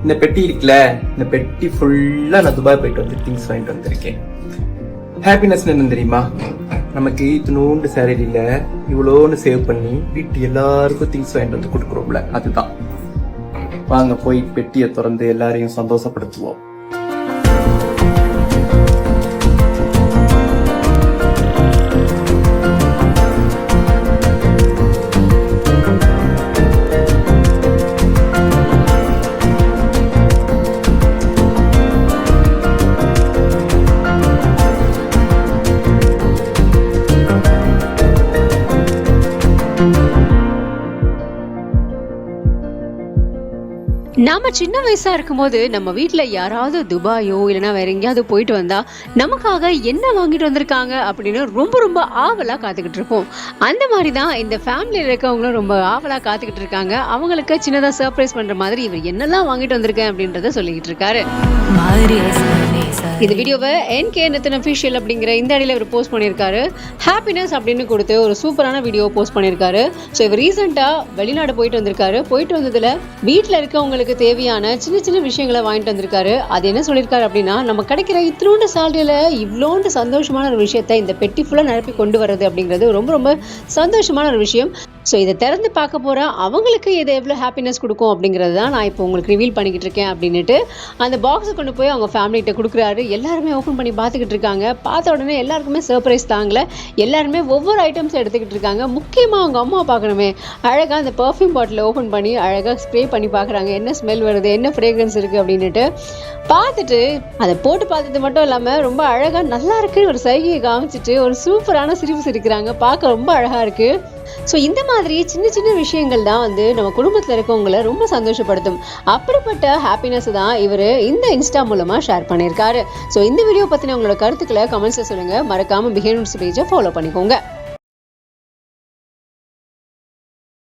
இந்த பெட்டி இருக்குல்ல, இந்த பெட்டி ஃபுல்லா நான் துபாய் போயிட்டு வந்து திங்ஸ் வாங்கிட்டு வந்திருக்கேன். ஹாப்பினஸ் என்ன தெரியுமா? நமக்கு இத்தினோண்டு சேலரியில இவ்வளோன்னு சேவ் பண்ணி வீட்டு எல்லாருக்கும் திங்ஸ் வாங்கிட்டு வந்து கொடுக்குறோம்ல, அதுதான். வாங்க போய் பெட்டியை திறந்து எல்லாரையும் சந்தோஷப்படுத்துவோம். நாம சின்ன வயசா இருக்கும்போது நம்ம வீட்டுல யாராவது துபாயோ இல்லைன்னா வேற எங்கேயாவது போயிட்டு வந்தா நமக்காக என்ன வாங்கிட்டு வந்திருக்காங்க அப்படின்னு ரொம்ப ரொம்ப ஆவலா காத்துக்கிட்டு இருப்போம். அந்த மாதிரிதான் இந்த ஃபேமிலியில இருக்கவங்களும் ரொம்ப ஆவலா காத்துக்கிட்டு இருக்காங்க. அவங்களுக்கு சின்னதா சர்ப்ரைஸ் பண்ற மாதிரி இவர் என்னெல்லாம் வாங்கிட்டு வந்திருக்கேன் அப்படின்றத சொல்லிக்கிட்டு இருக்காரு. இந்த வீடியோவை NK Nathan Official அப்படிங்கிற இந்த அடியில் இவர் போஸ்ட் பண்ணியிருக்காரு. ஹாப்பினஸ் அப்படின்னு கொடுத்து ஒரு சூப்பரான வீடியோ போஸ்ட் பண்ணியிருக்காரு. ஸோ இவர் ரீசெண்டாக வெளிநாடு போயிட்டு வந்திருக்காரு. போயிட்டு வந்ததுல வீட்டில் இருக்கவங்களுக்கு தேவையான சின்ன சின்ன விஷயங்களை வாங்கிட்டு வந்திருக்காரு. அது என்ன சொல்லியிருக்காரு அப்படின்னா, நம்ம கிடைக்கிற இத்தினோண்டு சாலரியில இவ்வளோண்டு சந்தோஷமான ஒரு விஷயத்தை இந்த பெட்டி ஃபுல்லாக நிரப்பி கொண்டு வர்றது அப்படிங்கிறது ரொம்ப ரொம்ப சந்தோஷமான ஒரு விஷயம். ஸோ இதை திறந்து பார்க்க போகிறேன், அவங்களுக்கு இது எவ்வளோ ஹாப்பினஸ் கொடுக்கும் அப்படிங்கிறது தான் நான் இப்போ உங்களுக்கு ரிவீல் பண்ணிக்கிட்டு இருக்கேன் அப்படின்ட்டு அந்த பாக்ஸை கொண்டு போய் அவங்க ஃபேமிலிகிட்ட கொடுக்குறாரு. எல்லாருமே ஓப்பன் பண்ணி பார்த்துக்கிட்டு இருக்காங்க. பார்த்த உடனே எல்லாருக்குமே சர்ப்ரைஸ் தாங்கல. எல்லாருமே ஒவ்வொரு ஐட்டம்ஸை எடுத்துக்கிட்டு இருக்காங்க. முக்கியமாக அவங்க அம்மா பார்க்கணுமே, அழகாக அந்த பர்ஃப்யூம் பாட்டில் ஓப்பன் பண்ணி அழகாக ஸ்ப்ரே பண்ணி பார்க்குறாங்க. என்ன ஸ்மெல் வருது, என்ன ஃப்ரேக்ரன்ஸ் இருக்குது அப்படின்ட்டு பார்த்துட்டு அதை போட்டு பார்த்தது மட்டும் இல்லாமல் ரொம்ப அழகாக நல்லா இருக்குன்னு ஒரு சைகையை காமிச்சிட்டு ஒரு சூப்பரான சிரிப்பு சிரிக்கிறாங்க. பார்க்க ரொம்ப அழகாக இருக்குது. ஸோ இந்த மாதிரி சின்ன சின்ன விஷயங்கள் தான் வந்து நம்ம குடும்பத்தில் இருக்கவங்களை ரொம்ப சந்தோஷப்படுத்தும். அப்படிப்பட்ட ஹாப்பினஸ் தான் இவர் இந்த இன்ஸ்டா மூலமாக ஷேர் பண்ணியிருக்காரு. ஸோ இந்த வீடியோ பற்றின உங்களோட கருத்துக்களை கமெண்ட்ஸில் சொல்லுங்கள். மறக்காமல் பிஹேவியர்ஸ் பேஜை ஃபாலோ பண்ணிக்கோங்க.